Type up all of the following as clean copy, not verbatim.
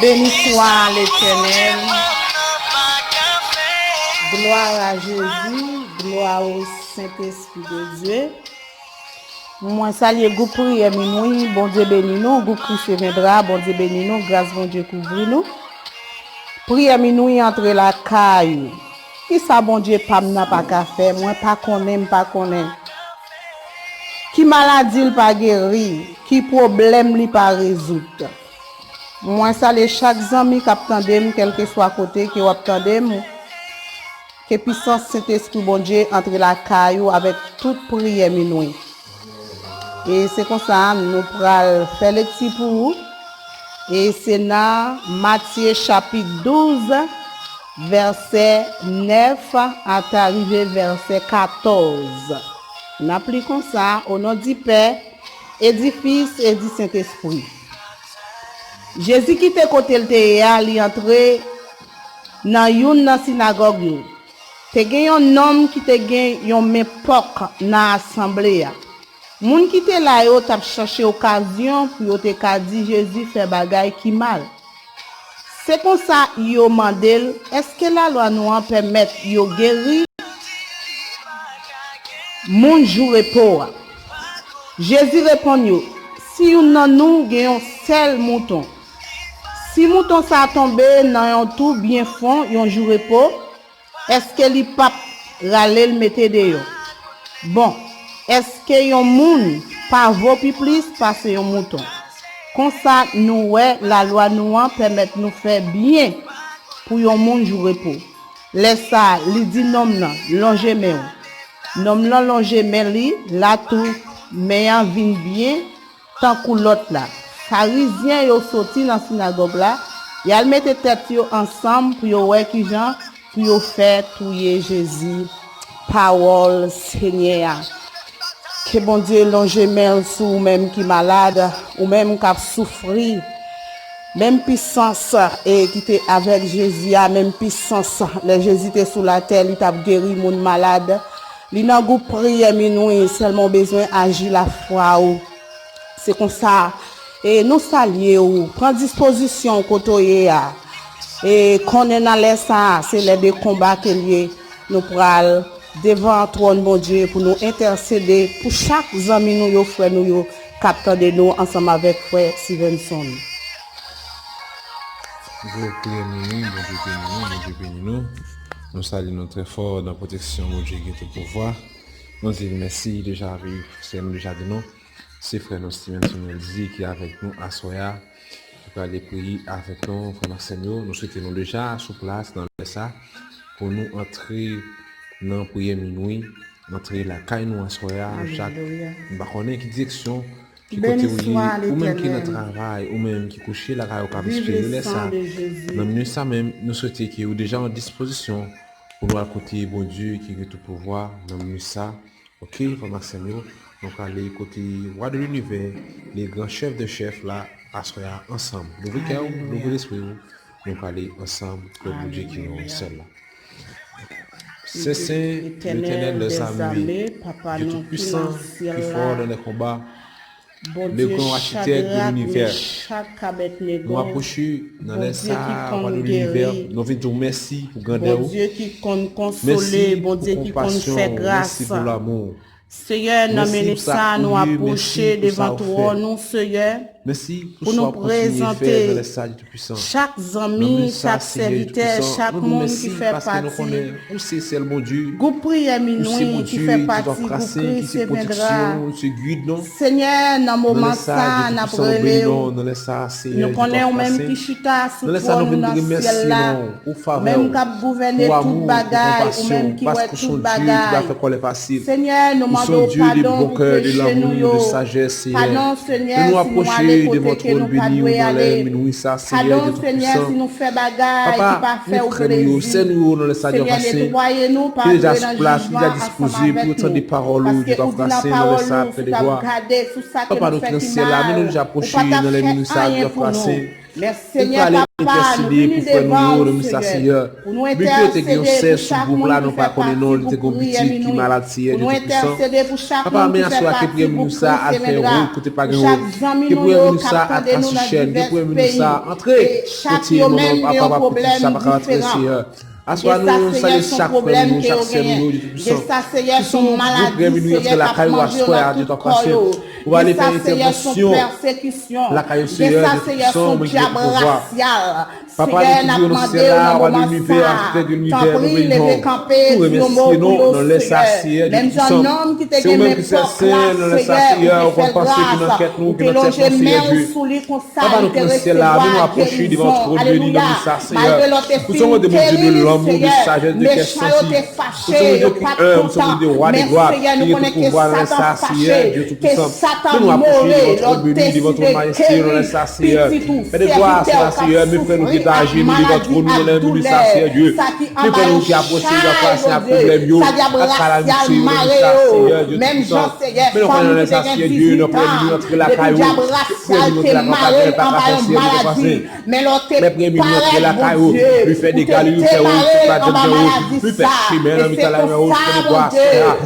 Béni soit l'Éternel. Gloire à Jésus, gloire au Saint-Esprit de Dieu. Moi, salue groupe prière minuit, bon Dieu béni nous, groupe Christ viendra, bon Dieu béni nous, grâce bon Dieu couvre nous. Prière minuit entre la caille. Qui ça bon Dieu pas n'a pas qu'à faire, moi pas connaît. Qui maladie il pas guéri, qui problème li pas résoudre. Moi salue chaque ami qui attendem quel que soit côté qui attendem. Que puissance Saint-Esprit bon Dieu entre la caille avec toute prière minuit. Et c'est comme ça, nous pourrons faire le petit pour vous. Et c'est dans Matthieu chapitre 12, verset 9 à arriver verset 14. Nous appliquons ça au nom du Père et du Fils et du Saint-Esprit. Jésus qui était côté le théâtre, il est entré dans une synagogue. Te gen un homme qui te gen yon époque dans l'assemblée. Moun qui te là yo t'a cherché occasion pour yo te ka di Jésus fait bagay qui mal. C'est comme ça yo mandel, est-ce que la loi nous en permet yo guéri moun jou repos. Jésus répond yo, si yon nan nou gen yon seul mouton. Si mouton ça tombe dans yon tout bien fond, yon jou repos. Est-ce que li pap rale le mette de yo? Bon, est-ce que yon moun pa vaut plus parce yon mouton? Comme ça, nous la loi nous permet nous faire bien pour yon moun jou repos. Laisse ça, li dit nom nan, longe men. Nom nan longe men li, la tout, mais vin bien, tant que l'autre là. Pharisien yo sorti dans synagogue là, yal mette tête yo ensemble pour yo wè ki jan pour yo faire touyer Jésus. Parole Seigneur. Que bon Dieu longe men sou même qui malade ou même qui a souffri. Même puissance et qui était avec Jésus, même puissance. Le Jésus était sous la terre, il t'a guéri mon malade. Li nan groupe prière minuit seulement besoin agir la foi ou. C'est comme ça. Et nous saluer ou prendre disposition côté ya. Et qu'on est dans les ça, c'est les deux combats que nous pral devant trône bon Dieu pour nous intercéder pour chaque ami nous yo frère nous yo capteur de nous ensemble avec frère Stevenson. Dieu béni nous. Nous saluons très fort dans la protection de Dieu qui est au pouvoir. Nous disons merci déjà arrive, c'est nous déjà de nous. C'est frère nous Stevenson qui est avec nous à Soya. Pour aller prier avec nous, frère Marcelio. Nous souhaitons déjà sur place dans ça pour nous entrer dans la prière minuit, entrer la caille nous à Soya, chaque baronne qui direction, qui côté ou même qui dans travail, ou même qui couché la caille au cabinet, ça. Dans minute ça même, nous souhaitons qu'il y ait déjà en disposition pour nous à côté bon Dieu qui est tout pouvoir, dans minute ça. OK, frère Marcelio, donc aller côté roi de l'univers, les grands chefs de chefs là. Assoya ensemble. L'ouvrir cœur, l'ouvrir l'esprit, nous aller ensemble pour le Dieu qui nous seul là. C'est Saint l'Éternel des armées, Dieu tout-puissant, qui fort dans les combats, le grand architecte de l'univers. Nous approchons dans les salles de l'univers, nous venons dire merci pour grandeur. Bon Dieu qui compte consoler, bon Dieu qui compte faire grâce. Merci pour l'amour. Seigneur, nous ça nous approcher devant toi, nous Seigneur. Merci pour nous présenter chaque ami, chaque serviteur, chaque monde qui fait partie. Groupe prière minuit qui fait partie du groupe Christ viendra. Seigneur, dans le moment ça, nous connaissons même qui chita sous trône dans le ciel là, même qui a gouverné toute bagaille, ou même qui voit toute bagaille. Seigneur, nous demandons pardon pour péché nous. Pardon, Seigneur, si nous allons devant trône béni dans les minuit ça Seigneur Dieu Seigneur si nous fait bagaille qui pas fait au plaisir Seigneur nettoyez-nous par déjà sur place déjà disposé pour entendre des paroles du doit passer dans les sacs de gloire papa nous ciel là nous déjà approcher dans les minuit ça doit passer Mais Seigneur Papa, nous venons devant nous, Seigneur, pour nous intercéder pour chaque monde qui fait partie pour prier minuit, pour nous intercéder pour chaque monde qui fait partie pour prier semaine, pour chaque ami nous qui attendent nous dans divers pays, et chaque même qui a un problème différent. Assois-nous, Seigneur, chaque problème, chaque semaine, ça, Seigneur, son maladie, Seigneur, la caille ou assoir, Dieu t'a passé. Pour aller faire intervention. La caille, Seigneur, son diable racial. Papa, nous demandons là, on va l'univers, fait de l'univers, nous venons pour remercier nous, dans les saciers du puissant. C'est nous-mêmes qui s'asseyent dans les saciers, on va penser que nous enquête nous, que notre tête Dieu. Papa, nous connaissons là, nous nous approchons devant votre trône, nous nous saciers. Nous sommes des dieux de l'amour, de sagesse, de questions. Nous sommes des dieux qui aiment, nous sommes des rois des gloires, qui ont tout pouvoir dans les saciers, Dieu tout-puissant. Nous nous approchons devant votre trône, devant votre majesté, dans les saciers. Mais de gloire, Seigneur, mais frère, nous qui agir nous devant trop nous dans nous sacier Dieu. Nous que nous qui approcher de passer à problème yo, à calamité, même Jean Seigneur, mais nous prenons sacier Dieu, nous prenons notre la caillou, nous la campagne par maladie, mais l'autre premier notre la caillou, lui fait des galets, lui fait pas de lui fait chimer dans la main, nous doit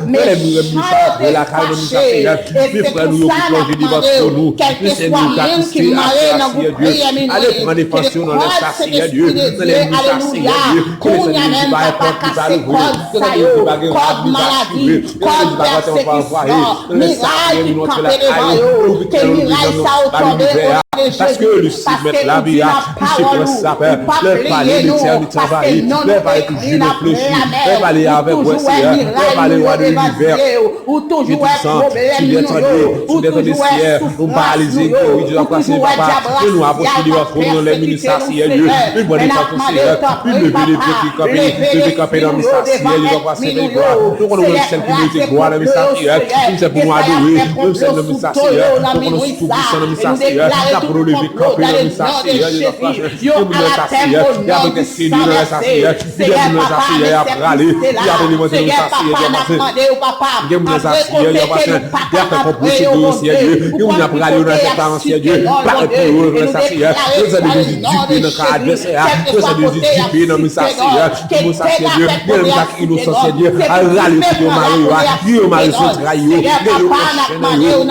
mais nous ça la caillou nous sacier, puis frère nous qui plonge devant nous, nous c'est nous qui sacier Dieu. Allez prendre des pensions dans les sacier Dieu, dans les sacier Dieu, que les ennemis qui va porter qui va l'ouvrir, que les ennemis qui va gagner la maladie, que les ennemis qui va porter va envoyer, miracle qui notre la caillou, que miracle ça autour parce que le site met la vie à toucher pour ça faire le palais l'éternité envahi le palais que Dieu ne fléchit le palais avec vous Seigneur le palais roi de l'univers ou toujours tu d'être des cieux on paralyser que Dieu a placé papa et nous approcher de votre trône les ministères Seigneur Dieu une bonne état pour Seigneur une lever les pieds qui camper dans le ministère Seigneur Dieu va passer les gloires nous connaissons celle qui nous gloire le ministère Seigneur nous c'est pour nous adorer nous c'est le ministère Seigneur nous connaissons tout puissant le ministère Seigneur pour nous lever camper dans le ministère Seigneur Dieu va passer nous le Seigneur il y a des signes dans le Seigneur il y a des Seigneur il y a râler il y a des montées dans le Seigneur Dieu va passer il y a des Seigneur Dieu va passer il y a fait composer de Seigneur Dieu il y a râler dans cette parole Seigneur Dieu pas pour le Seigneur nous allons nous duper dans cas adversaire nous allons nous duper dans le Seigneur qui nous Seigneur Dieu nous allons nous innocent Seigneur à râler sur Marie Marie se trahir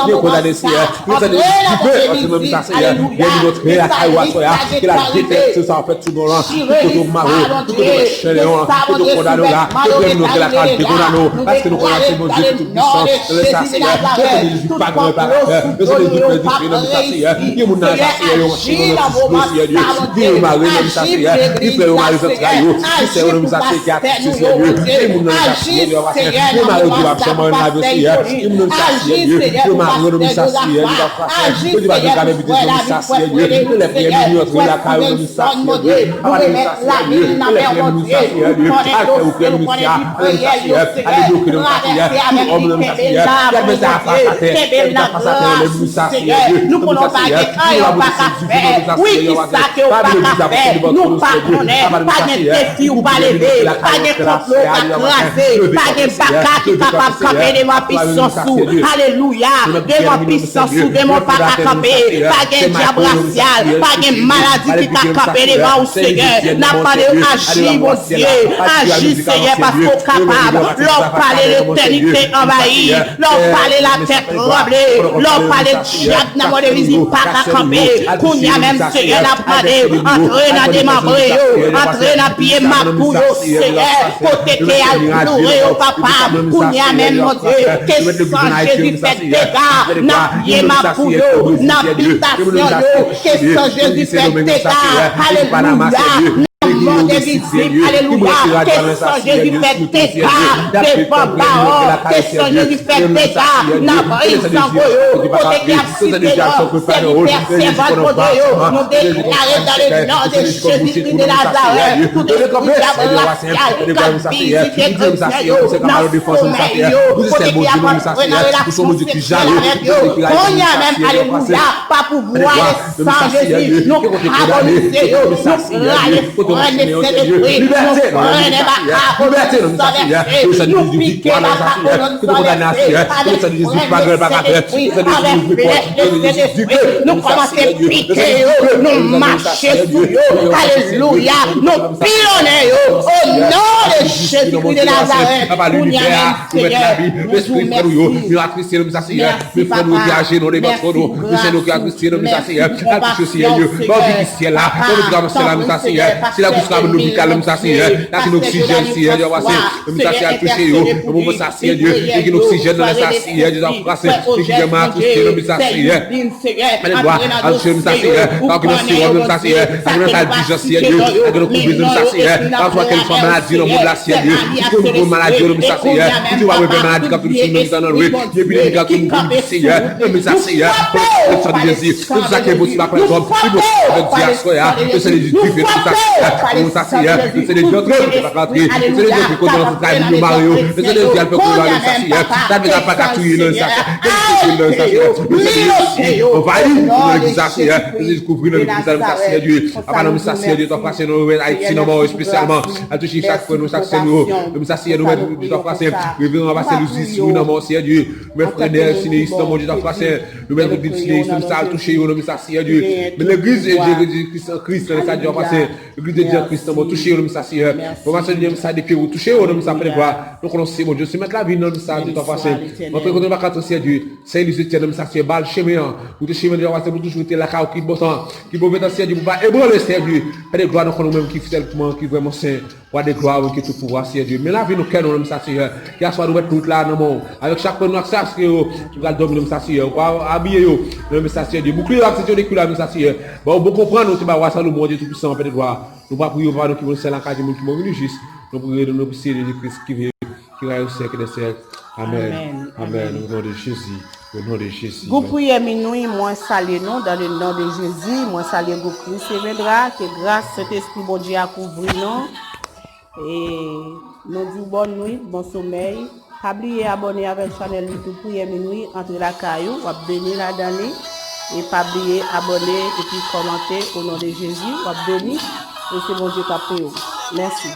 nous condamner Seigneur nous allons nous duper dans Seigneur bien notre la caille soya que la déteste ça en fait tout dans tout maro tout le chéléon tout condamné là que nous que la caille condamné parce que nous connaissons mon Dieu tout puissant le Seigneur que nous pas grand par nous sommes des difficiles dans le Seigneur qui nous n'a Seigneur Dieu Dieu Marie dans le Seigneur il fait Marie se trahir qui c'est le Seigneur qui a Seigneur Dieu et nous n'a Seigneur Dieu Marie doit absolument la Seigneur il nous Seigneur Dieu Dieu Marie dans le Seigneur Dieu va faire Dieu va nous garder vitesse dans le Seigneur Dieu les premiers minutes la caille dans le Seigneur Dieu avant de Seigneur Dieu les premiers minutes Seigneur Dieu après au premier minute allez Dieu que nous Seigneur homme dans le Seigneur mais ça face à terre le Seigneur nous ne pouvons pas faire oui qui ça que on pas faire nous pas connaître pas de défi ou pas lever pas de complot pas craser pas de baka qui capable camper devant puissance sous alléluia devant puissance sous devant pas camper pas de diable racial pas de maladie qui camper devant au Seigneur n'a pas de agir mon Dieu agir Seigneur parce qu'on capable leur parler l'éternité envahie leur parler la tête roblée leur parler diable n'a pas de visite pas camper qu'on y a même Seigneur n'a pas de entrer dans des membres entrer dans pied macou Seigneur côté que à louer au papa qu'on y a même mon Dieu que sans Jésus fait dégâts n'a pied macou n'a habitation que sans Jésus fait dégâts alléluia monde visible, alléluia, que sans Jésus fait dégâts, devant Baron, que sans Jésus fait dégâts, n'a brise sans goyo, côté qui a cité c'est servant de nous déclarer dans le nom de Jésus de Nazareth, tout le diable racial, quand visite Christ, n'a sommeil, côté qui a rentré dans la souciance avec eux, on y a même, alléluia, pas pouvoir sans Jésus, nous avons nous râler prenez Saint-Esprit, nous prenez liberté, nous piquez la parole, nous commençons à piquer, nous marcher sur eux, alléluia, nous pilonner au nom de Jésus-Christ de Nazareth, nous y allons, l'esprit frère nous a Christ nous Seigneur mes frères nous viager nous débattre nous nous qui a Christ nous Seigneur à toucher Seigneur bon qui ciel là nous grave cela nous Seigneur si la couche comme l'hôpital nous Seigneur là qui l'oxygène Seigneur Dieu passer nous Seigneur à toucher nous nous Seigneur Dieu et qui l'oxygène dans la Seigneur Dieu a passer et qui vraiment Christ nous Seigneur allez voir à toucher nous Seigneur quand que nous Seigneur nous Seigneur avec notre intelligence Seigneur avec nos coups nous Seigneur quand soit quelle soit maladie dans le monde la Seigneur si tu maladie nous Seigneur si tu vas avoir maladie comme tu nous dans le et puis les gars qui nous Seigneur mais ça Seigneur pour le de Jésus tout ça qui est possible après l'homme avec Dieu soya c'est les Dieu fait tout ça Seigneur c'est les Dieu qui va rentrer c'est les Dieu qui connaît notre travail de Mario c'est les Dieu qui fait pour la Seigneur ça ne va pas catouiller dans ça on va y dans l'église Seigneur c'est découvrir dans l'église Seigneur Dieu après nous Seigneur Dieu t'as passé nous Haïti non spécialement à toucher chaque fois nous chaque nous nous Seigneur nous mettre du temps passé nous va passer nous ici nous dans Seigneur Dieu mes frères sinistres mon Dieu t'as passé nous mettre du sinistre ça toucher nous Seigneur Dieu mais l'église de Christ ça Dieu passé l'église de Dieu Christ nous toucher nous Seigneur pour ma Seigneur ça depuis vous toucher nous ça fait voir nous connaissons mon Dieu se mettre la vie dans ça Dieu t'as passé notre côté va quatre Seigneur Dieu c'est les étienne nous Seigneur balle chemin pour te chemin Dieu passer pour toujours la cao qui bon qui bon mettre Seigneur Dieu pour pas ébranler Seigneur Dieu faire gloire nous même qui tellement qui vraiment saint pour des gloires qui tout pouvoir Seigneur Dieu mais la vie nous qu'elle nous Seigneur qui a soit nous mettre tout là dans monde avec chaque fois nous accès que tu vas dormir nous Seigneur habiller yo nous Seigneur Dieu bouclier accès de cul là Seigneur bon comprendre nous tu vas voir ça le monde Dieu tout puissant peut gloire nous pas prier pour nous qui vont c'est la carte qui vont venir juste nous prier de nous Seigneur Jésus-Christ qui vient qui va au siècle des siècles amen amen au nom de Jésus au nom de Jésus. Vous priez minuit, moi saluer nous dans le nom de Jésus, moi saluer vous Christ et viendra, que grâce Saint-Esprit bon Dieu a couvert nous. Et nous disons bonne nuit, bon sommeil. Oubliez abonner avec la chaîne YouTube prier minuit entre la caillou, ou bénir la dernière. Et pas oublier abonner et puis commenter au nom de Jésus, ou bénir. Et c'est bon Dieu qui a pris. Merci.